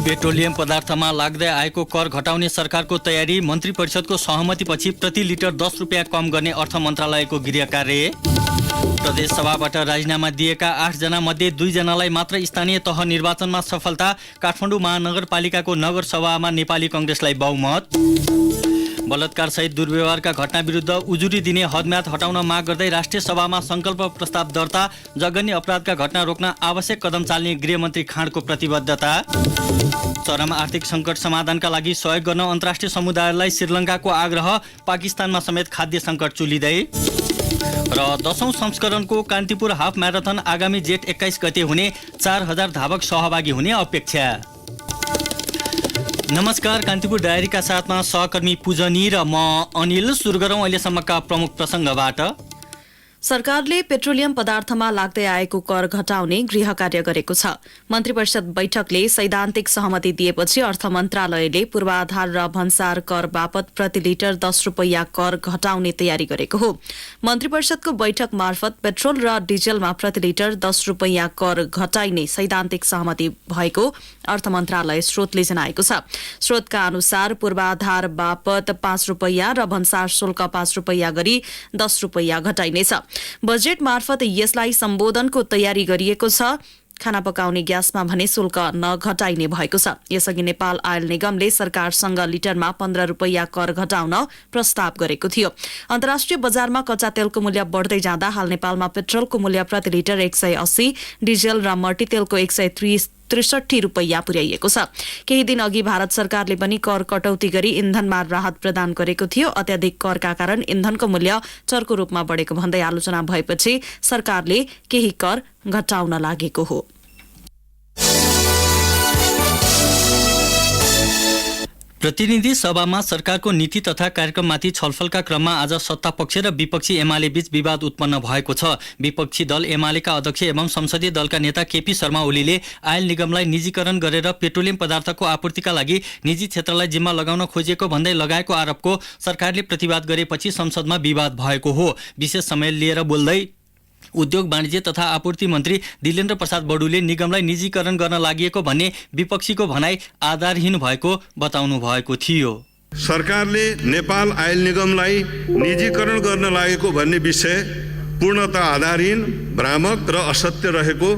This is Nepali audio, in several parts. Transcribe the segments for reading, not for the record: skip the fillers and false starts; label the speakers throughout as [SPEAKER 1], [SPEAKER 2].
[SPEAKER 1] पेट्रोलियम पदार्थमा लाग्दै आएको कर घटाउने सरकारको तयारी। मन्त्री परिषदको सहमतिपछि प्रति लिटर 10 रुपियाँ कम गर्ने अर्थ मन्त्रालयको गृह कार्य। प्रदेश सभाबाट राजीनामा दिएका 8 जना मध्ये 2 जनालाई मात्र स्थानीय तह निर्वाचनमा सफलता। काठमाडौँ महानगरपालिकाको नगर सभामा नेपाली कांग्रेसलाई बहुमत। बलात्कार सहित दुर्व्यवहारका घटना विरुद्ध उजुरी दिने हदम्याद हटाउन माग गर्दै राष्ट्रिय सभामा संकल्प प्रस्ताव दर्ता। जघन्य अपराधका घटना रोक्न आवश्यक कदम चाल्ने गृहमन्त्री खाँडको प्रतिबद्धता। चरम आर्थिक सङ्कट समाधानका लागि सहयोग गर्न अन्तर्राष्ट्रिय समुदायलाई श्रीलङ्काको आग्रह। पाकिस्तानमा समेत खाद्य सङ्कट चुलिँदै। र 10औं संस्करणको कान्तिपुर हाफ म्याराथन आगामी जेठ 21 गते हुने। 4000 धावक सहभागी हुने अपेक्षा। नमस्कार, कान्तिपुर डायरीका साथमा सहकर्मी पूजनी र म अनिल। सुरु गरौँ अहिलेसम्मका प्रमुख प्रसङ्गबाट।
[SPEAKER 2] सरकारले पेट्रोलियम पदार्थमा लाग्दै आएको कर घटाउने गृह कार्य गरेको छ। मन्त्री परिषद बैठकले सैद्धान्तिक सहमति दिएपछि अर्थ मन्त्रालयले पूर्वाधार र भन्सार कर बापत प्रति लिटर 10 रुपियाँ कर घटाउने तयारी गरेको हो। मन्त्री परिषदको बैठक मार्फत पेट्रोल र डिजलमा प्रति लिटर 10 रुपियाँ कर घटाइने सैद्धान्तिक सहमति भएको अर्थ मन्त्रालय स्रोतले जनाएको छ। स्रोतका अनुसार पूर्वाधार बापत 5 रुपियाँ र भन्सार शुल्क 5 रुपियाँ गरी 10 रुपियाँ घटाइनेछ। बजेट मार्फत यसलाई सम्बोधनको तयारी गरिएको छ। खाना पकाउने ग्यासमा भने शुल्क नघटाइने भएको छ। यसअघि नेपाल आयल निगमले सरकारसँग लिटरमा 15 रुपियाँ कर घटाउन प्रस्ताव गरेको थियो। अन्तर्राष्ट्रिय बजारमा कच्चा तेलको मूल्य बढ्दै जाँदा हाल नेपालमा पेट्रोलको मूल्य प्रति लिटर 180, डिजेल र मट्टीतेलको 163 रुपियाँ पुर्याइएको छ। केही दिन अघि भारत सरकारले पनि कर कटौती गरी इन्धनमा राहत प्रदान गरेको थियो। अत्याधिक करका कारण इन्धनको मूल्य चर्को रूपमा बढेको भन्दै आलोचना भएपछि सरकारले केही कर घटाउन लागेको हो।
[SPEAKER 1] प्रतिनिधि सभामा सरकारको नीति तथा कार्यक्रममाथि छलफलका क्रममा आज सत्तापक्ष र विपक्षी एमाले बीच विवाद उत्पन्न भएको छ। विपक्षी दल एमालेका अध्यक्ष एवं संसदीय दलका नेता केपी शर्मा ओलीले आयल निगमलाई निजीकरण गरेर पेट्रोलियम पदार्थको आपूर्तिका लागि निजी क्षेत्रलाई जिम्मा लगाउन खोजिएको भन्दै लगाएको आरोपको सरकारले प्रतिवाद गरेपछि संसदमा विवाद भएको हो। विशेष समय लिएर बोल्दै उद्योग वाणिज्य तथा आपूर्ति मन्त्री दिलेन्द्र प्रसाद बडुले निगमलाई निजीकरण गर्न लागि भन्ने विपक्षीको भनाई आधारहीन भएको बताउनु भएको थियो।
[SPEAKER 3] सरकारले नेपाल आयल निगमलाई निजीकरण गर्न लागेको भन्ने विषय पूर्णतः आधारहीन, भ्रामक र असत्य रहेको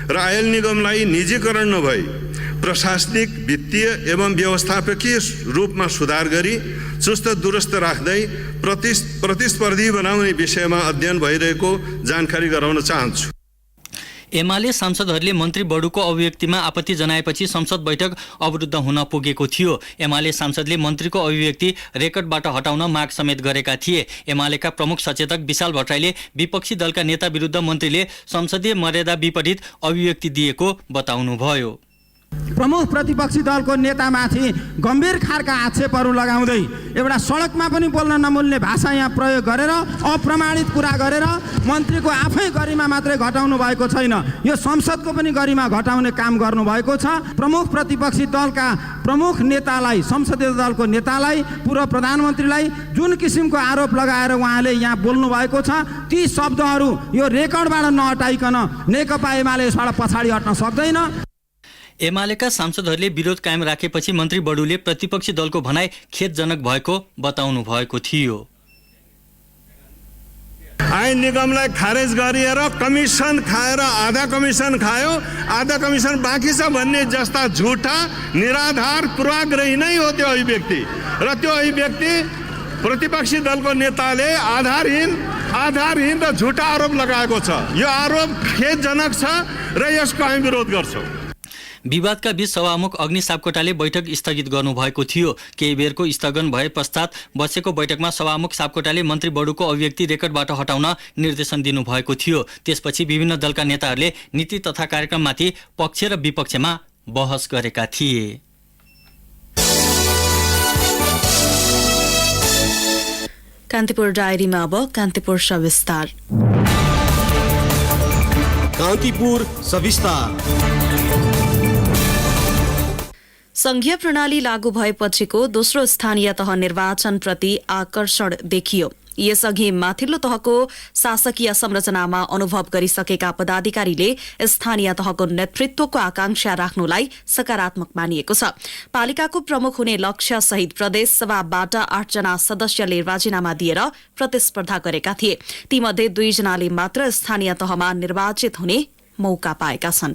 [SPEAKER 3] र आयल निगमलाई निजीकरण नभई प्रशासनिक, वित्तीय एवं व्यवस्थापकीय रूपमा सुधार गरी चुस्त दुरुस्त राख्दै प्रतिस्पर्धी बनाउने विषयमा अध्ययन भइरहेको जानकारी गराउन चाहन्छु।
[SPEAKER 1] एमाले सांसदहरूले मन्त्री बडुको अभिव्यक्तिमा आपत्ति जनाएपछि संसद बैठक अवरुद्ध हुन पुगेको थियो। एमाले सांसदले मन्त्रीको अभिव्यक्ति रेकर्डबाट हटाउन माग समेत गरेका थिए। एमालेका प्रमुख सचेतक विशाल भट्टराईले विपक्षी दलका नेता विरुद्ध मन्त्रीले संसदीय मर्यादा विपरीत अभिव्यक्ति दिएको बताउनुभयो।
[SPEAKER 4] प्रमुख प्रतिपक्षी दलको नेतामाथि गम्भीर खालका आक्षेपहरू लगाउँदै एउटा सडकमा पनि बोल्न नमिल्ने भाषा यहाँ प्रयोग गरेर अप्रमाणित कुरा गरेर मन्त्रीको आफै गरिमा मात्रै घटाउनु भएको छैन, यो संसदको पनि गरिमा घटाउने काम गर्नुभएको छ। प्रमुख प्रतिपक्षी दलका प्रमुख नेतालाई, संसदीय दलको नेतालाई, पूर्व प्रधानमन्त्रीलाई जुन किसिमको आरोप लगाएर उहाँले यहाँ बोल्नु भएको छ, ती शब्दहरू यो रेकर्डबाट नहटाइकन नेकपा एमाले यसबाट पछाडि हट्न सक्दैन।
[SPEAKER 1] एमालेका सांसदहरूले विरोध कायम राखेपछि मन्त्री बडुले प्रतिपक्षी दलको भनाई खेदजनक भएको बताउनु भएको थियो।
[SPEAKER 3] आयल निगमलाई खारेज गरिएर कमिसन खाएर आधा कमिसन खायो, आधा कमिसन बाँकी छ भन्ने जस्ता झुटा निराधार पूर्वाग्रही नै हो त्यो अभिव्यक्ति। र त्यो अभिव्यक्ति प्रतिपक्षी दलको नेताले आधारहीन र झुटा आरोप लगाएको छ। यो आरोप खेदजनक छ र यसको हामी विरोध गर्छौँ।
[SPEAKER 1] विवादका बीच सभामुख अग्नि सापकोटाले बैठक स्थगित गर्नुभएको थियो। केही बेरको स्थगन भए पश्चात बसेको बैठकमा सभामुख सापकोटाले मन्त्री बडुको अभिव्यक्ति रेकर्डबाट हटाउन निर्देशन दिनुभएको थियो। त्यसपछि विभिन्न दलका नेताहरूले नीति तथा कार्यक्रममाथि पक्ष र विपक्षमा बहस गरेका थिए।
[SPEAKER 2] कान्तिपुर डायरीमा अब कान्तिपुर सविस्तार।
[SPEAKER 5] कान्तिपुर सविस्तार।
[SPEAKER 2] संघीय प्रणाली लागू भएपछिको दोस्रो स्थानीय तह निर्वाचनप्रति आकर्षण देखियो। यसअघि माथिल्लो तहको शासकीय संरचनामा अनुभव गरिसकेका पदाधिकारीले स्थानीय तहको नेतृत्वको आकांक्षा राख्नुलाई सकारात्मक मानिएको छ। पालिकाको प्रमुख हुने लक्ष्य सहित प्रदेश सभाबाट 8 जना सदस्यले राजीनामा दिएर प्रतिस्पर्धा गरेका थिए। तीमध्ये 2 जनाले मात्र स्थानीय तहमा निर्वाचित हुने मौका पाएका छन्।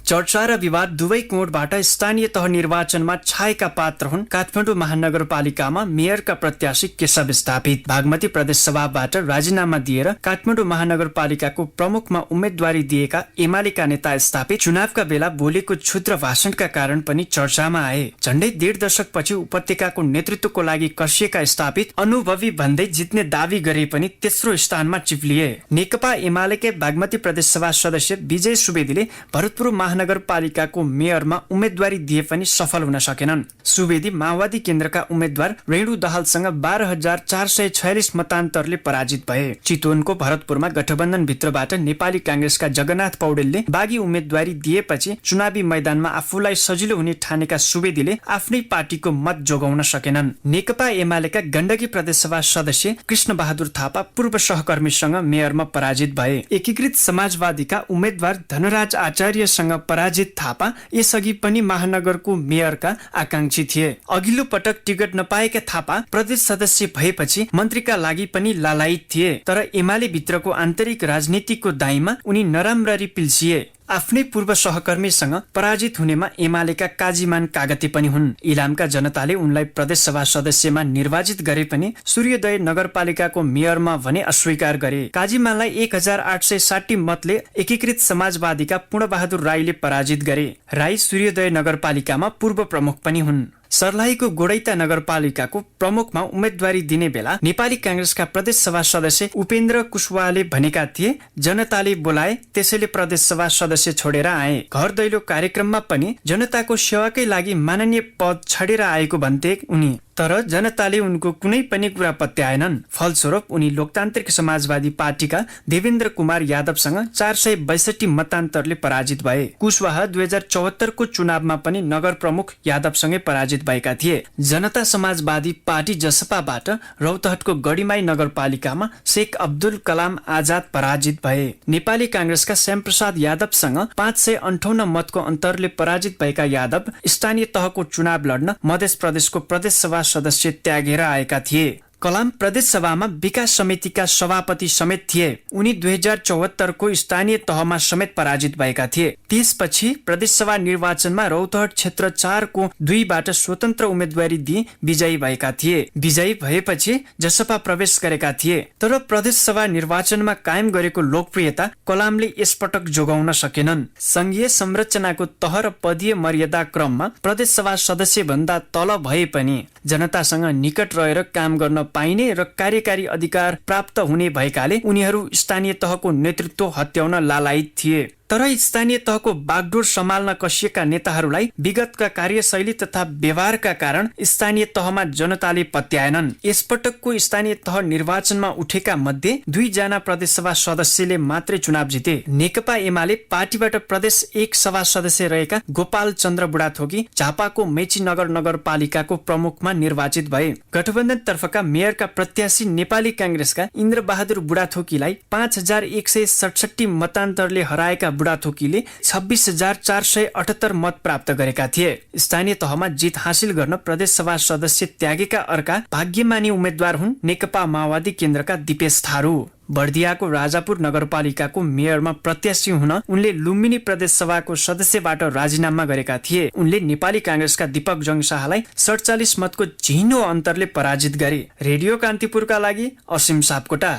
[SPEAKER 6] चर्चा र विवाद दुवै कोणबाट स्थानीय तह निर्वाचनमा छाएका पात्र हुन् काठमाडौँ महानगरपालिकामा मेयरका प्रत्याशी केशव स्थापित। बागमती प्रदेश सभाबाट राजीनामा दिएर काठमाडौँ महानगरपालिकाको प्रमुखमा उम्मेदवारी दिएका एमालेका नेता स्थापित चुनावका बेला बोलेको क्षुद्र भाषणका कारण पनि चर्चामा आए। झण्डै 1.5 दशकपछि उपत्यकाको नेतृत्वको लागि कसिएका स्थापित अनुभवी भन्दै जित्ने दावी गरे पनि तेस्रो स्थानमा चिप्लिए। नेकपा एमालेकै बागमती प्रदेश सभा सदस्य विजय सुवेदीले भरतपुर महानगरपालिकाको मेयरमा उम्मेदवारी दिए पनि सफल हुन सकेनन्। सुवेदी माओवादी केन्द्रका उम्मेद्वार रेणु दाहालसँग 12,446 मतान्तरले पराजित भए। चितवनको भरतपुरमा गठबन्धन भित्रबाट नेपाली कांग्रेसका जगन्नाथ पौडेलले बागी उम्मेदवारी दिएपछि चुनावी मैदानमा आफूलाई सजिलो हुने ठानेका सुवेदीले आफ्नै पार्टीको मत जोगाउन सकेनन्। नेकपा एमालेका गण्डकी प्रदेशसभा सदस्य कृष्ण बहादुर थापा पूर्व सहकर्मीसँग मेयरमा पराजित भए। एकीकृत समाजवादीका उम्मेद्वार धनराज आचार्यसँग पराजित थापा यसअघि पनि महानगरको मेयरका आकांक्षी थिए। अघिल्लो पटक टिकट नपाएका थापा प्रदेश सदस्य भएपछि मन्त्रीका लागि पनि लालायित थिए। तर एमाले भित्रको आन्तरिक राजनीतिको दाईमा उनी नराम्ररी पिल्सिए। आफ्नै पूर्व सहकर्मीसँग पराजित हुनेमा एमालेका काजीमान कागती पनि हुन्। इलामका जनताले उनलाई प्रदेश सभा सदस्यमा निर्वाचित गरे पनि सूर्योदय नगरपालिकाको मेयरमा भने अस्वीकार गरे। काजीमानलाई 1860 मतले एकीकृत समाजवादीका पूर्णबहादुर राईले पराजित गरे। राई सूर्योदय नगरपालिकामा पूर्व प्रमुख पनि हुन्। सर्लाहीको गोडैता नगरपालिकाको प्रमुखमा उम्मेदवारी दिने बेला नेपाली कांग्रेसका प्रदेश सभा सदस्य उपेन्द्र कुशवाहाले भनेका थिए जनताले बोलाए त्यसैले प्रदेश सभा सदस्य छोडेर आए। घर दैलो कार्यक्रममा पनि जनताको सेवाकै लागि माननीय पद छाडेर आएको भन्थे उनी। तर जनताले उनको कुनै पनि कुरा पत्याएनन्। फलस्वरूप उनी लोकतान्त्रिक समाजवादी पार्टीका देवेन्द्र कुमार यादवसँग 462 मतान्तरले पराजित भए। कुशवाहा 2074 को चुनावमा पनि नगर प्रमुख यादवसँगै पराजित भएका थिए। जनता समाजवादी पार्टी जसपाबाट रौतहटको गढीमाई नगरपालिकामा शेख अब्दुल कलाम आजाद पराजित भए। नेपाली कांग्रेसका श्यामप्रसाद यादवसँग 558 मतको अन्तरले पराजित भएका यादव स्थानीय तहको चुनाव लड्न मध्य प्रदेशको प्रदेश सभा सदस्य त्यागेर आएका थिए। कलाम प्रदेश सभामा विकास समितिका सभापति समेत थिए। उनी 2074 को स्थानीय तहमा समेत पराजित भएका थिए। त्यसपछि प्रदेश सभा निर्वाचनमा रौतहट क्षेत्र 4 को 2बाट स्वतन्त्र उम्मेदवारी दिई विजयी भएका थिए। विजयी भएपछि जसपा प्रवेश गरेका थिए। तर प्रदेश सभा निर्वाचनमा कायम गरेको लोकप्रियता कलामले यसपटक जोगाउन सकेनन्। संघीय संरचनाको तह र पदीय मर्यादा क्रममा प्रदेश सभा सदस्य भन्दा तल भए पनि जनतासँग निकट रहेर काम गर्न पाइने र कार्यकारी अधिकार प्राप्त हुने भएकाले उनीहरू स्थानीय तहको नेतृत्व हत्याउन लालायित थिए। तर स्थानीय तहको बागडोर सम्हाल्न कसिएका नेताहरूलाई विगतका कार्यशैली तथा व्यवहारका कारण स्थानीय तहमा जनताले पत्याएनन्। यसपटकको स्थानीय तह निर्वाचनमा उठेका मध्ये 2 जना प्रदेशसभा सदस्यले मात्रै चुनाव जिते। नेकपा एमाले पार्टीबाट प्रदेश 1 सभा सदस्य रहेका गोपाल चन्द्र बुढाथोकी झापाको मेची नगर नगरपालिकाको प्रमुखमा निर्वाचित भए। गठबन्धन तर्फका मेयरका प्रत्याशी नेपाली कांग्रेसका इन्द्र बहादुर बुढाथोकीलाई 5167 मतान्तरले हराएका बुढाथोकीले 26,478 मत प्राप्त गरेका थिए। स्थानीय तहमा जित हासिल गर्न प्रदेश सभा सदस्य त्यागेका अर्का भाग्यमानी उम्मेद्वार हुन् नेकपा माओवादी केन्द्रका दिपेश थारू। बर्दियाको राजापुर नगरपालिकाको मेयरमा प्रत्याशी हुन उनले लुम्बिनी प्रदेश सभाको सदस्यबाट राजीनामा गरेका थिए। उनले नेपाली कांग्रेसका दीपक जङ शाहलाई 47 मतको झिनो अन्तरले पराजित गरे। रेडियो कान्तिपुरका लागि असीम सापकोटा।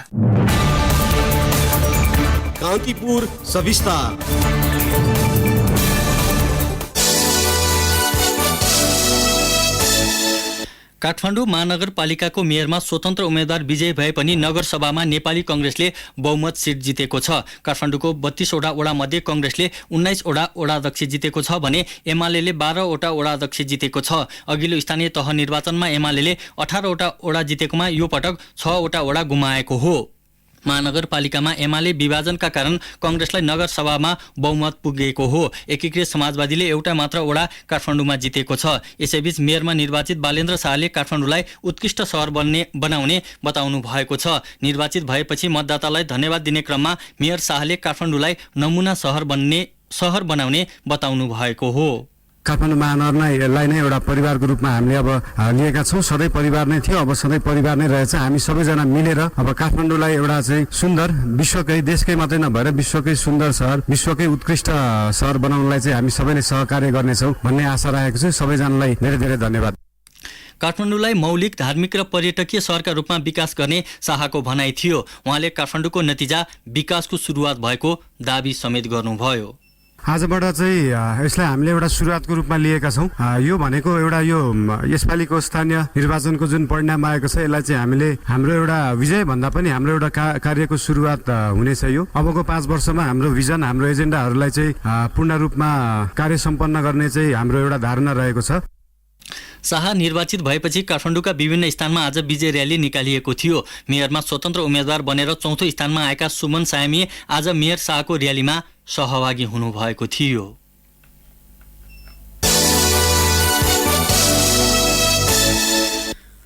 [SPEAKER 5] कान्तिपुर सविस्तार।
[SPEAKER 1] काठमाडौँ महानगरपालिकाको मेयरमा स्वतन्त्र उम्मेद्वार विजय भए पनि नगरसभामा नेपाली कांग्रेसले बहुमत सिट जितेको छ। काठमाडौँको 32 वटा वडा मध्ये कांग्रेसले 19 वटा वडाध्यक्ष जितेको छ भने एमालेले 12 वटा वडाध्यक्ष जितेको छ। अघिल्लो स्थानीय तह निर्वाचनमा एमालेले 18 वटा वडा जितेकोमा यो पटक 6 वटा वडा गुमाएको हो। महानगरपालिकामा एमाले विभाजनका कारण कांग्रेसलाई नगरसभामा बहुमत पुगेको हो। एकीकृत समाजवादीले एउटा मात्र वडा काठमाडौँमा जितेको छ। यसैबीच मेयरमा निर्वाचित बालेन्द्र शाहले काठमाडौँलाई उत्कृष्ट सहर बनाउने बताउनु भएको छ। निर्वाचित भएपछि मतदातालाई धन्यवाद दिने क्रममा मेयर शाहले काठमाडौँलाई नमुना सहर बनाउने बताउनु भएको हो।
[SPEAKER 7] काठमाडौँ महानगरलाई नै एउटा परिवारको रूपमा हामीले अब लिएका छौँ। सधैँ परिवार नै थियो, अब सधैँ परिवार नै रहेछ। हामी सबैजना मिलेर अब काठमाडौँलाई एउटा चाहिँ सुन्दर, विश्वकै देशकै मात्रै नभएर विश्वकै सुन्दर सहर, विश्वकै उत्कृष्ट सहर बनाउनलाई चाहिँ हामी सबैले सहकार्य गर्नेछौँ भन्ने आशा राखेको छु। सबैजनालाई धेरै धेरै धन्यवाद।
[SPEAKER 1] काठमाडौँलाई मौलिक, धार्मिक र पर्यटकीय सहरका रूपमा विकास गर्ने शाहको भनाइ थियो। उहाँले काठमाडौँको नतिजा विकासको सुरुवात भएको दाबी समेत गर्नुभयो।
[SPEAKER 7] आजबाट चाहिँ यसलाई हामीले एउटा सुरुवातको रूपमा लिएका छौँ। यो भनेको एउटा यो यसपालिको स्थानीय निर्वाचनको जुन परिणाम आएको छ यसलाई चाहिँ हामीले हाम्रो एउटा विजय भन्दा पनि हाम्रो एउटा कार्यको सुरुवात हुनेछ। यो अबको 5 वर्षमा हाम्रो भिजन, हाम्रो एजेन्डाहरूलाई चाहिँ पूर्ण रूपमा कार्य सम्पन्न गर्ने चाहिँ हाम्रो एउटा धारणा रहेको छ।
[SPEAKER 1] शाह निर्वाचित भएपछि काठमाडौँका विभिन्न स्थानमा आज विजय र्याली निकालिएको थियो। मेयरमा स्वतन्त्र उम्मेद्वार बनेर चौथो स्थानमा आएका सुमन सायमी आज मेयर शाहको र्यालीमा सहभागी हुनुभएको थियो।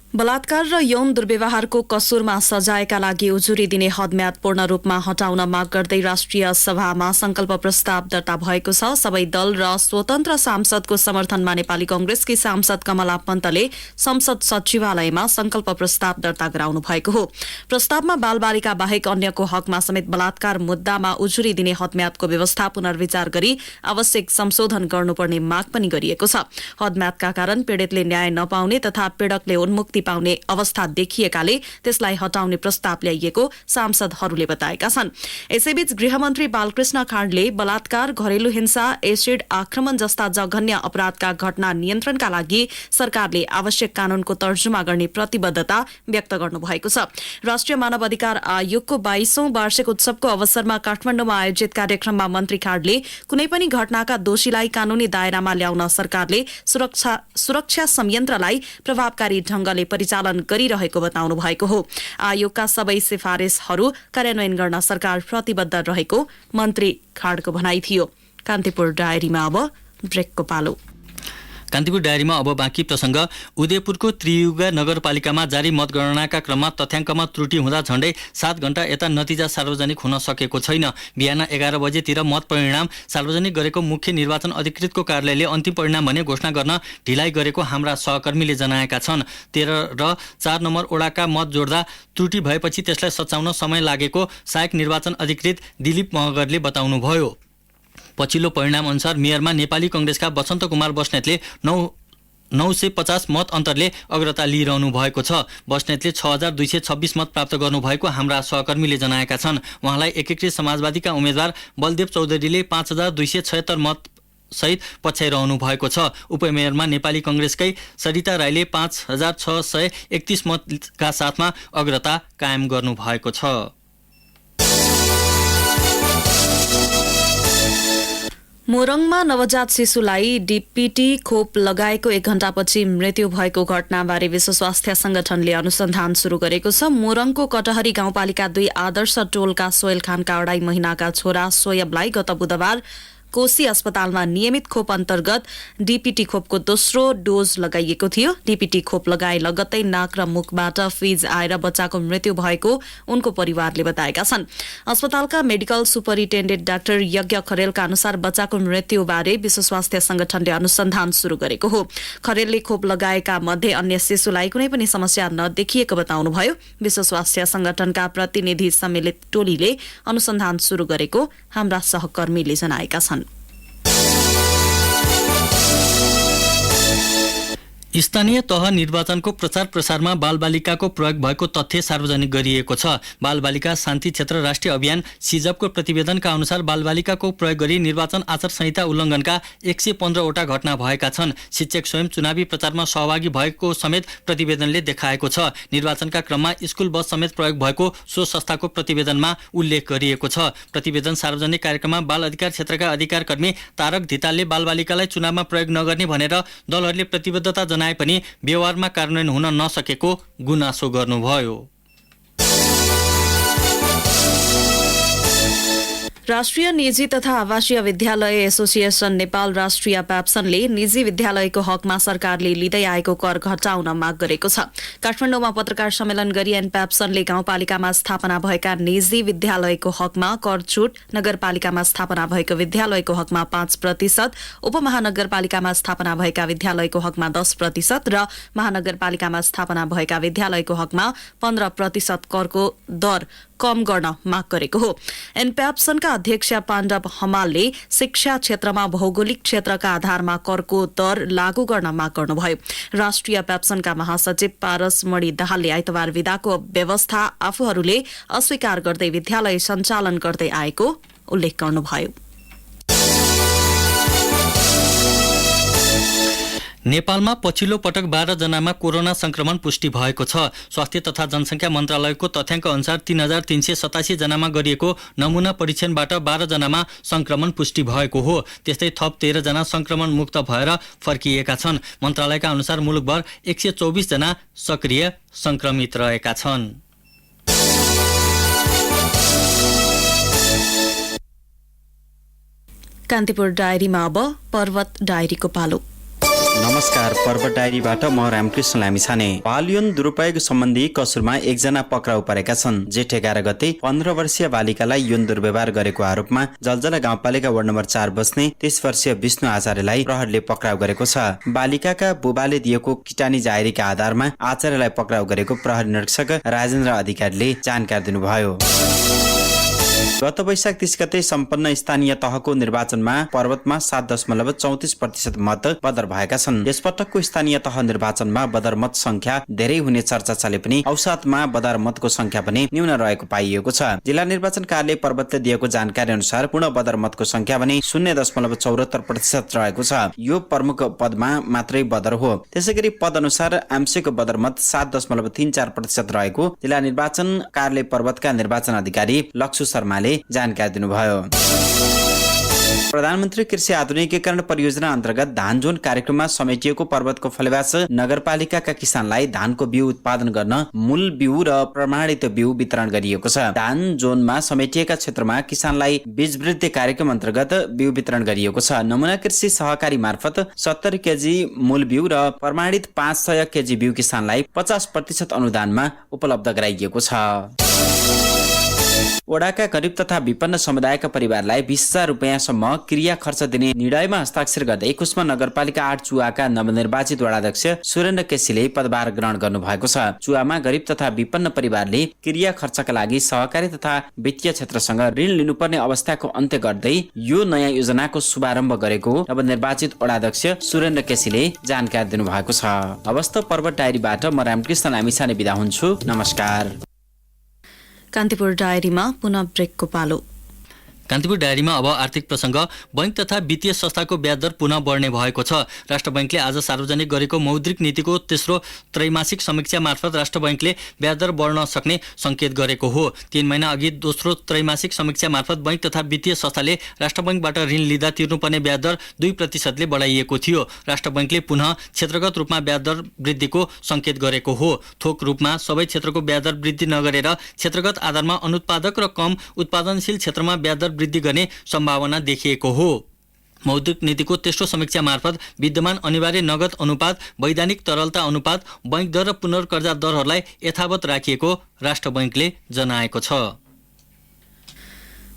[SPEAKER 2] बलात्कार र यौन दुर्व्यवहारको कसुरमा सजायका लागि उजुरी दिने हदम्याद पूर्ण रूपमा हटाउन माग गर्दै राष्ट्रिय सभामा संकल्प प्रस्ताव दर्ता भएको छ। सबै दल र स्वतन्त्र सांसदको समर्थनमा नेपाली कांग्रेसकी सांसद कमला पन्तले संसद सचिवालयमा संकल्प प्रस्ताव दर्ता गराउनु भएको हो। प्रस्तावमा बालबालिका बाहेक अन्यको हकमा समेत बलात्कार मुद्दामा उजुरी दिने हदम्यादको व्यवस्था पुनर्विचार गरी आवश्यक संशोधन गर्नुपर्ने माग पनि गरिएको छ। हदम्यादका कारण पीड़ितले न्याय नपाउने तथा पीड़कले उन्मुक्ति पाउने अवस्था देखिएकाले त्यसलाई हटाउने प्रस्ताव ल्याइएको सांसदहरूले बताएका छन्। यसैबीच गृहमन्त्री बालकृष्ण खाँडले बलात्कार, घरेलु हिंसा, एसिड आक्रमण जस्ता जघन्य अपराधका घटना नियन्त्रणका लागि सरकारले आवश्यक कानूनको तर्जुमा गर्ने प्रतिबद्धता व्यक्त गर्नुभएको छ। राष्ट्रिय मानव अधिकार आयोगको 22औं वार्षिक उत्सवको अवसरमा काठमाडौँमा आयोजित कार्यक्रममा मन्त्री खाँडले कुनै पनि घटनाका दोषीलाई कानूनी दायरामा ल्याउन सरकारले सुरक्षा संयन्त्रलाई प्रभावकारी ढंगले परिचालन गरिरहेको बताउनु भएको हो। आयोगका सबै सिफारिसहरू कार्यान्वयन गर्न सरकार प्रतिबद्ध रहेको मन्त्री खाँडको भनाइ थियो। कान्तिपुर डायरीमा अब ब्रेकको पालो।
[SPEAKER 1] कान्तिपुर डायरीमा अब बाँकी प्रसंग। उदयपुरको त्रियुगा नगरपालिकामा जारी मतगणनाका क्रममा तथ्याङ्कमा त्रुटि हुँदा झण्डै 7 घण्टा यता नतिजा सार्वजनिक हुन सकेको छैन। बिहान 11 बजेतिर मत परिणाम सार्वजनिक गरेको मुख्य निर्वाचन अधिकृतको कार्यालयले अन्तिम परिणाम भने घोषणा गर्न ढिलाइ गरेको हाम्रा सहकर्मीले जनाएका छन्। 13 र 4 नम्बर ओडाका मत जोड्दा त्रुटि भएपछि त्यसलाई सच्याउन समय लागेको सहायक निर्वाचन अधिकृत दिलीप मगरले बताउनुभयो। पछिल्लो परिणाम अनुसार मेयरमा नेपाली कांग्रेसका वसन्त कुमार बस्नेतले 950 मत अन्तरले अग्रता लिइरहनु भएको छ। बस्नेतले 6226 मत प्राप्त गर्नुभएको हाम्रा सहकर्मीले जनाएका छन्। उहाँलाई एकीकृत समाजवादीका उम्मेद्वार बलदेव चौधरीले 5276 मत सहित पछ्याइरहनु भएको छ। उपमेयरमा नेपाली कांग्रेसकै सरिता राईले 5631 मतका साथमा अग्रता कायम गर्नु भएको छ।
[SPEAKER 2] मोरङमा नवजात शिशुलाई डीपीटी खोप लगाएको 1 घण्टापछि मृत्यु भएको घटनाबारे विश्व स्वास्थ्य संगठनले अनुसन्धान शुरू गरेको छ। मोरङको कटहरी गाउँपालिका 2 आदर्श टोलका सोयल खानका 2.5 महिनाका छोरा सोयबलाई गत बुधबार कोशी अस्पतालमा नियमित खोप अन्तर्गत डीपीटी खोपको दोस्रो डोज लगाइएको थियो। डीपीटी खोप लगाए लगत्तै नाक र मुखबाट फिज आएर बच्चाको मृत्यु भएको उनको परिवारले बताएका छन्। अस्पतालका मेडिकल सुपरिन्टेन्डेन्ट डाक्टर यज्ञ खरेलका अनुसार बच्चाको मृत्युबारे विश्व स्वास्थ्य संगठनले अनुसन्धान शुरू गरेको हो। खरेलले खोप लगाएका मध्ये अन्य शिशुलाई कुनै पनि समस्या नदेखिएको बताउनुभयो। विश्व स्वास्थ्य संगठनका प्रतिनिधि सम्मिलित टोलीले अनुसन्धान शुरू गरेको हाम्रा सहकर्मीले जनाएका छन्।
[SPEAKER 1] स्थानीय तह निर्वाचनको प्रचार प्रसारमा बालबालिकाको प्रयोग भएको तथ्य सार्वजनिक गरिएको छ। बालबालिका शान्ति क्षेत्र राष्ट्रिय अभियान सिजपको प्रतिवेदनका अनुसार बालबालिकाको प्रयोग गरी निर्वाचन आचार संहिता उल्लङ्घनका 115 वटा घटना भएका छन्। शिक्षक स्वयं चुनावी प्रचारमा सहभागी भएको समेत प्रतिवेदनले देखाएको छ। निर्वाचनका क्रममा स्कुल बस समेत प्रयोग भएको सो संस्थाको प्रतिवेदनमा उल्लेख गरिएको छ। प्रतिवेदन सार्वजनिक कार्यक्रममा बाल अधिकार क्षेत्रका अधिकारकर्मी तारक धितालले बालबालिकालाई चुनावमा प्रयोग नगर्ने भनेर दलहरूले प्रतिबद्धता जनाए पनि व्यवहारमा कार्यान्वयन हुन नसकेको गुनासो गर्नुभयो।
[SPEAKER 2] राष्ट्रिय निजी तथा आवासीय विद्यालय एसोसिएसन नेपाल राष्ट्रिय प्याप्सनले निजी विद्यालयको हकमा सरकारले लिँदै आएको कर घटाउन माग गरेको छ। काठमाडौँमा पत्रकार सम्मेलन गरी एनप्याप्सनले गाउँपालिकामा स्थापना भएका निजी विद्यालयको हकमा कर छुट, नगरपालिकामा स्थापना भएको विद्यालयको हकमा 5%, उपमहानगरपालिकामा स्थापना भएका विद्यालयको हकमा 10% र महानगरपालिकामा स्थापना भएका विद्यालयको हकमा 15% करको दर कम गर्न माग गरेको हो। एनप्याप्सनका अध्यक्ष पाण्डव हमालले शिक्षा क्षेत्रमा भौगोलिक क्षेत्रका आधारमा करको दर लागू गर्न माग गर्नुभयो। राष्ट्रिय प्याप्सनका महासचिव पारस मणि दाहालले आइतबार विदाको व्यवस्था आफूहरूले अस्वीकार गर्दै विद्यालय सञ्चालन गर्दै आएको उल्लेख गर्नुभयो।
[SPEAKER 1] नेपालमा पछिल्लो पटक 12 जनामा कोरोना संक्रमण पुष्टि भएको छ। स्वास्थ्य तथा जनसंख्या मन्त्रालयको तथ्याङ्क अनुसार 3387 जनामा गरिएको नमुना परीक्षणबाट 12 जनामा संक्रमण पुष्टि भएको हो। त्यस्तै थप 13 जना संक्रमण मुक्त भएर फर्किएका छन्। मन्त्रालयका अनुसार मुलुकभर 124 जना सक्रिय संक्रमित रहेका छन्।
[SPEAKER 2] कान्तिपुर डायरीमा अब पर्वत डायरीको पालो।
[SPEAKER 8] नमस्कार, पर्वत डायरीबाट म रामकृष्ण लामिछाने। बाल यौन दुरुपयोग सम्बन्धी कसुरमा एकजना पक्राउ परेका छन्। जेठ 11 गते 15 वर्षीय बालिकालाई यौन दुर्व्यवहार गरेको आरोपमा जलजला गाउँपालिका वार्ड नम्बर 4 बस्ने 30 वर्षीय विष्णु आचार्यलाई प्रहरीले पक्राउ गरेको छ। बालिकाका बुबाले दिएको किटानी जाहेरीका आधारमा आचार्यलाई पक्राउ गरेको प्रहरी निरीक्षक राजेन्द्र अधिकारीले जानकारी दिनुभयो। गत वैशाख 30 गते सम्पन्न स्थानीय तहको निर्वाचनमा पर्वतमा 7.34% मत बदर भएका छन्। यसपटकको स्थानीय तह निर्वाचनमा बदर मत संख्या धेरै हुने चर्चा चले पनि औसतमा बदर मतको संख्या पनि न्यून रहेको पाइएको छ। जिल्ला निर्वाचन कार्यालय पर्वतले दिएको जानकारी अनुसार पूर्ण बदर मतको संख्या पनि 0.74% रहेको छ। यो प्रमुख पदमा मात्रै बदर हो। त्यसैगरी पद अनुसार आंशिक बदर मत 7.34% रहेको जिल्ला निर्वाचन कार्यालय पर्वतका निर्वाचन अधिकारी लक्ष्य शर्माले जानकारी दिनुभयो। प्रधानमन्त्री कृषि आधुनिकीकरण परियोजना अन्तर्गत धान जोन कार्यक्रममा समेटिएको पर्वतको फलेवास नगरपालिकाका किसानलाई धानको बिउ उत्पादन गर्न मूल बिउ र प्रमाणित बिउ वितरण गरिएको छ। धान जोनमा समेटिएका क्षेत्रमा किसानलाई बीज वृद्धि कार्यक्रम अन्तर्गत बिउ वितरण गरिएको छ। नमुना कृषि सहकारी मार्फत 70 केजी मूल बिउ र प्रमाणित 500 केजी बिउ किसानलाई 50% अनुदानमा उपलब्ध गराइएको छ। वडाका गरिब तथा विपन्न समुदायका परिवारलाई 20,000 रुपियाँसम्म क्रिया खर्च दिने निर्णयमा हस्ताक्षर गर्दै कुस्मा नगरपालिका 8 चुवाका नवनिर्वाचित वडाध्यक्ष सुरेन्द्र केसीले पदभार ग्रहण गर्नु भएको छ। चुवामा गरिब तथा विपन्न परिवारले क्रिया खर्चका लागि सहकारी तथा वित्तीय क्षेत्रसँग ऋण लिनुपर्ने अवस्थाको अन्त्य गर्दै यो नयाँ योजनाको शुभारम्भ गरेको नवनिर्वाचित वडाध्यक्ष सुरेन्द्र केसीले जानकारी दिनुभएको छ। अवस्था पर्वत डायरीबाट म रामकृष्ण लामिछाने बिदा हुन्छु। नमस्कार।
[SPEAKER 2] कान्तिपुर डायरीमा पुनः ब्रेकको पालो।
[SPEAKER 1] कान्तिपुर डायरीमा अब आर्थिक प्रसङ्ग। बैंक तथा वित्तीय संस्थाको ब्याज दर पुनः बढ्ने भएको छ। राष्ट्र बैंकले आज सार्वजनिक गरेको मौद्रिक नीतिको तेस्रो त्रैमासिक समीक्षा मार्फत राष्ट्र बैंकले ब्याज दर बढ्न सक्ने संकेत गरेको हो। 3 महिना अघि दोस्रो त्रैमासिक समीक्षा मार्फत बैंक तथा वित्तीय संस्थाले राष्ट्र बैंकबाट ऋण लिँदा तिर्नुपर्ने ब्याज दर 2% ले बढाइएको थियो। राष्ट्र बैंकले पुनः क्षेत्रगत रूपमा ब्याज दर वृद्धिको संकेत गरेको हो। थोक रूपमा सबै क्षेत्रको ब्याज दर वृद्धि नगरेर क्षेत्रगत आधारमा अनुत्पादक र कम उत्पादनशील क्षेत्रमा ब्याज दर वृद्धि गर्ने सम्भावना देखिएको हो। मौद्रिक नीतिको तेस्रो समीक्षा मार्फत विद्यमान अनिवार्य नगद अनुपात, वैधानिक तरलता अनुपात, बैंक दर र पुनर्कर्जा दरहरूलाई यथावत राखिएको राष्ट्र बैंकले जनाएको छ।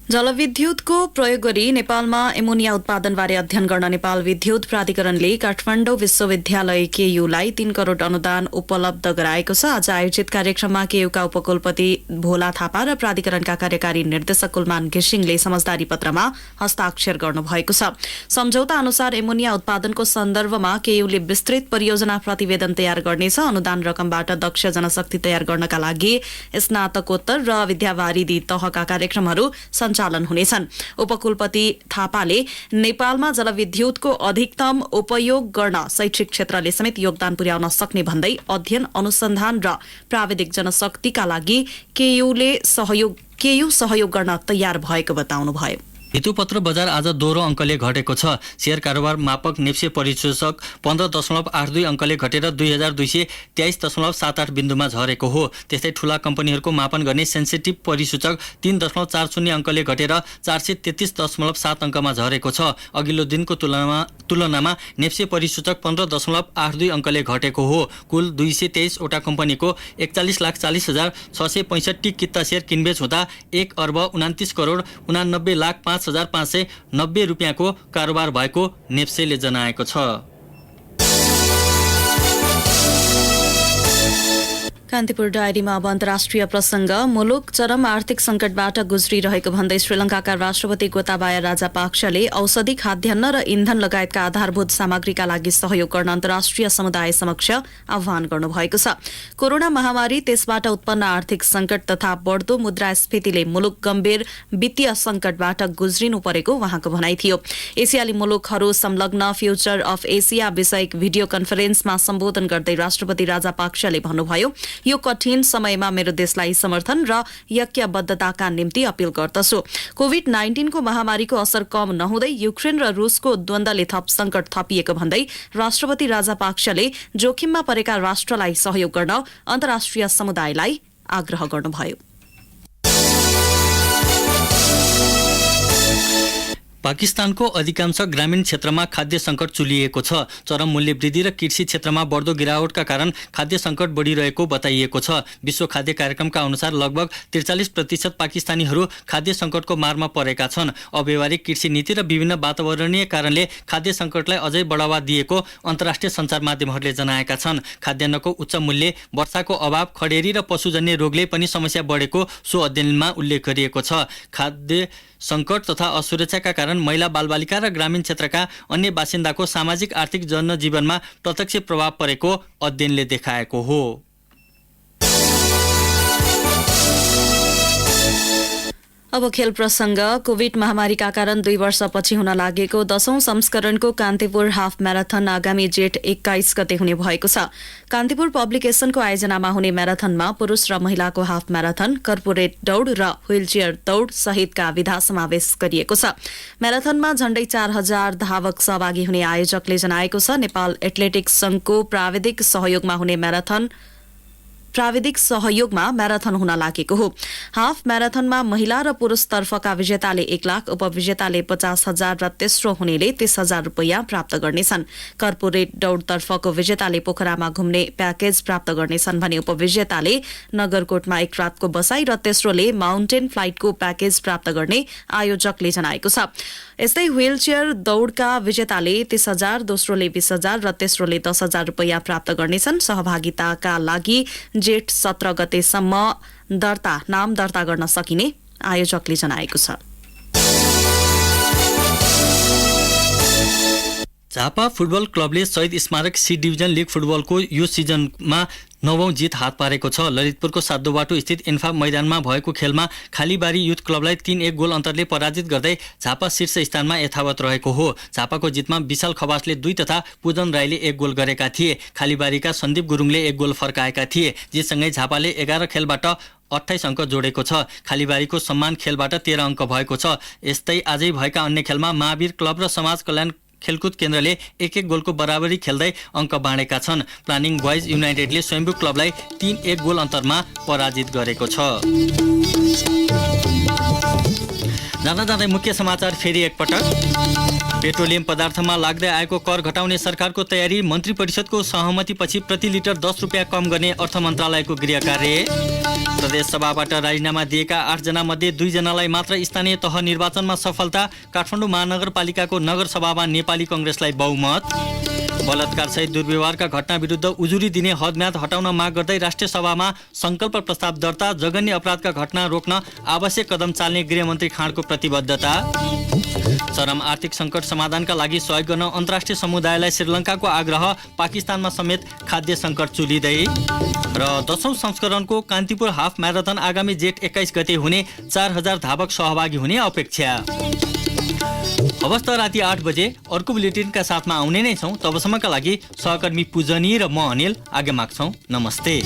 [SPEAKER 2] जलविद्युतको प्रयोग गरी नेपालमा एमोनिया उत्पादनबारे अध्ययन गर्न नेपाल विद्युत प्राधिकरणले काठमाडौँ विश्वविद्यालय केयुलाई 3 करोड अनुदान उपलब्ध गराएको छ। आज आयोजित कार्यक्रममा केयुका उपकुलपति भोला थापा र प्राधिकरणका कार्यकारी निर्देशक कुलमान घिसिङले समझदारी पत्रमा हस्ताक्षर गर्नुभएको छ। सम्झौता अनुसार एमोनिया उत्पादनको सन्दर्भमा केयुले विस्तृत परियोजना प्रतिवेदन तयार गर्नेछ। अनुदान रकमबाट दक्ष जनशक्ति तयार गर्नका लागि स्नातकोत्तर र विद्यावारिधि तहका कार्यक्रमहरू सञ्चालन हुनेछन्। उपकुलपति थापाले नेपालमा जलविद्युतको अधिकतम उपयोग गर्न शैक्षिक क्षेत्रले समेत योगदान पुर्याउन सक्ने भन्दै अध्ययन, अनुसन्धान र प्राविधिक जनशक्तिका लागि केयु सहयोग गर्न तयार भएको बताउनुभयो।
[SPEAKER 1] हेतुपत्र बजार आज दोहोरो अङ्कले घटेको छ। शेयर कारोबार मापक नेप्से परिसूचक 15.82 अङ्कले घटेर 2223.78 बिन्दुमा झरेको हो। त्यस्तै ठूला कम्पनीहरूको मापन गर्ने सेन्सिटिभ परिसूचक 3.40 अङ्कले घटेर 433.7 अङ्कमा झरेको छ। अघिल्लो दिनको तुलनामा नेप्से परिसूचक 15.82 अङ्कले घटेको हो। कुल 223 वटा कम्पनीको 41,40,665 किता शेयर किनबेच हुँदा 1,39,89,05,590 रुपियाँको कारोबार भएको नेप्सेले जनाएको छ।
[SPEAKER 2] कान्तिपुर डायरीमा अब अन्तर्राष्ट्रिय प्रसङ्ग। मुलुक चरम आर्थिक सङ्कटबाट गुज्रिरहेको भन्दै श्रीलङ्काका राष्ट्रपति गोताबाया राजापाक्साले औषधि, खाद्यान्न र इन्धन लगायतका आधारभूत सामग्रीका लागि सहयोग गर्न अन्तर्राष्ट्रिय समुदाय समक्ष आह्वान गर्नुभएको छ। कोरोना महामारी, त्यसबाट उत्पन्न आर्थिक सङ्कट तथा बढ्दो मुद्रास्फीतिले मुलुक गम्भीर वित्तीय सङ्कटबाट गुज्रिनु परेको उहाँको भनाइ थियो। एसियाली मुलुकहरू संलग्न फ्युचर अफ एसिया विषयक भिडियो कन्फरेन्समा सम्बोधन गर्दै राष्ट्रपति राजापाक्साले भन्नुभयो, यो कठिन समयमा मेरो देशलाई समर्थन र यज्ञबद्धताका निम्ति अपील गर्दछु। कोभिड-19 को महामारीको असर कम नहुँदै युक्रेन र रुसको द्वन्द्वले थप संकट थपिएको भन्दै राष्ट्रपति राजापाक्साले जोखिममा परेका राष्ट्रलाई सहयोग गर्न अन्तर्राष्ट्रिय समुदायलाई आग्रह गर्नुभयो।
[SPEAKER 1] पाकिस्तानको अधिकांश ग्रामीण क्षेत्रमा खाद्य सङ्कट चुलिएको छ। चरम मूल्य वृद्धि र कृषि क्षेत्रमा बढ्दो गिरावटका कारण खाद्य सङ्कट बढिरहेको बताइएको छ। विश्व खाद्य कार्यक्रमका अनुसार लगभग 43% पाकिस्तानीहरू खाद्य सङ्कटको मारमा परेका छन्। अव्यवहारिक कृषि नीति र विभिन्न वातावरणीय कारणले खाद्य सङ्कटलाई अझै बढावा दिएको अन्तर्राष्ट्रिय सञ्चार माध्यमहरूले जनाएका छन्। खाद्यान्नको उच्च मूल्य, वर्षाको अभाव, खडेरी र पशुजन्य रोगले पनि समस्या बढेको सो अध्ययनमा उल्लेख गरिएको छ। खाद्य सङ्कट तथा असुरक्षाका कारण महिला, बालबालिका र ग्रामीण क्षेत्रका अन्य बासिन्दाको सामाजिक आर्थिक जनजीवनमा प्रत्यक्ष प्रभाव परेको अध्ययनले देखाएको हो।
[SPEAKER 2] अब खेल प्रसङ्ग। कोभिड महामारीका कारण 2 वर्षपछि हुन लागेको 10औं संस्करणको कान्तिपुर हाफ म्याराथन आगामी जेठ 21 गते हुने भएको छ। कान्तिपुर पब्लिकेशनको आयोजनामा हुने म्याराथनमा पुरुष र महिलाको हाफ म्याराथन, कर्पोरेट दौड र व्हीलचेयर दौड सहितका विधा समावेश गरिएको छ। म्याराथनमा झण्डै 4000 धावक सहभागी हुने आयोजकले जनाएको छ। नेपाल एथलेटिक्स संघको प्राविधिक सहयोगमा म्याराथन हुन लागेको हो। हाफ म्याराथनमा महिला र पुरुष तर्फका विजेताले 1 लाख, उपविजेताले 50,000 र तेस्रो हुनेले 30,000 रुपियाँ प्राप्त गर्नेछन्। कर्पोरेट दौड तर्फको विजेताले पोखरामा घुम्ने प्याकेज प्राप्त गर्नेछन् भने उपविजेताले नगरकोटमा 1 रातको बसाई र तेस्रोले माउन्टेन फ्लाइटको प्याकेज प्राप्त गर्ने आयोजकले जनाएको छ। यस्तै व्हीलचेयर दौडका विजेताले 30,000, दोस्रोले 20,000 र तेस्रोले 10,000 रुपियाँ प्राप्त गर्नेछन्। सहभागिताका लागि जेठ 17 गतेसम्म नाम दर्ता गर्न सकिने आयोजकले जनाएको छ।
[SPEAKER 1] झापा फुटबल क्लबले शहीद स्मारक सी डिभिजन लिग फुटबलको यो सिजनमा 9औं जित हात पारेको छ। ललितपुरको सातोबाटो स्थित इन्फा मैदानमा भएको खेलमा खालीबारी युथ क्लबलाई 3-1 गोल अन्तरले पराजित गर्दै झापा शीर्ष स्थानमा यथावत रहेको हो। झापाको जितमा विशाल खवासले 2 तथा पूजन राईले 1 गोल गरेका थिए। खालीबारीका सन्दीप गुरुङले 1 गोल फर्काएका थिए। जितसँगै झापाले 11 खेलबाट 28 अङ्क जोडेको छ। खालीबारीको सम्मान खेलबाट 13 अङ्क भएको छ। यस्तै आजै भएका अन्य खेलमा महावीर क्लब र समाज कल्याण खेलकुद केन्द्रले 1-1 गोलको बराबरी खेल्दै अङ्क बाँडेका छन्। प्लानिङ बोइज युनाइटेडले स्वयम्भू क्लबलाई 3-1 गोल अन्तरमा पराजित गरेको छ। जाँदै मुख्य समाचार फेरि एकपटक। पेट्रोलियम पदार्थमा लाग्दै आएको कर घटाउने सरकारको तयारी, मन्त्री परिषदको सहमतिपछि प्रति लिटर 10 रुपियाँ कम गर्ने अर्थ मन्त्रालयको गृह कार्य। प्रदेश सभाबाट राजीनामा दिएका 8 जना मध्ये 2 जनालाई मात्र स्थानीय तह निर्वाचनमा सफलता। काठमाडौँ महानगरपालिकाको नगरसभामा नेपाली कांग्रेसलाई बहुमत। बलात्कार सहित दुर्व्यवहारका घटना विरुद्ध उजुरी दिने हदम्याद हटाउन माग गर्दै राष्ट्रिय सभामा संकल्प प्रस्ताव दर्ता। जघन्य अपराधका घटना रोक्न आवश्यक कदम चाल्ने गृहमन्त्री खाँडको प्रतिबद्धता। चरम आर्थिक सङ्कट समाधानका लागि सहयोग गर्न अन्तर्राष्ट्रिय समुदायलाई श्रीलङ्काको आग्रह। पाकिस्तानमा समेत खाद्य सङ्कट चुलिँदै। र 10औं संस्करणको कान्तिपुर हाफ म्याराथन आगामी जेठ 21 गते हुने 4000 धावक सहभागी हुने अपेक्षा। हवस् त राति 8 बजे अर्को बुलेटिनका साथमा आउने नै छौँ। तबसम्मका लागि सहकर्मी पूजनी र म अनिल आगे माग्छौँ। नमस्ते।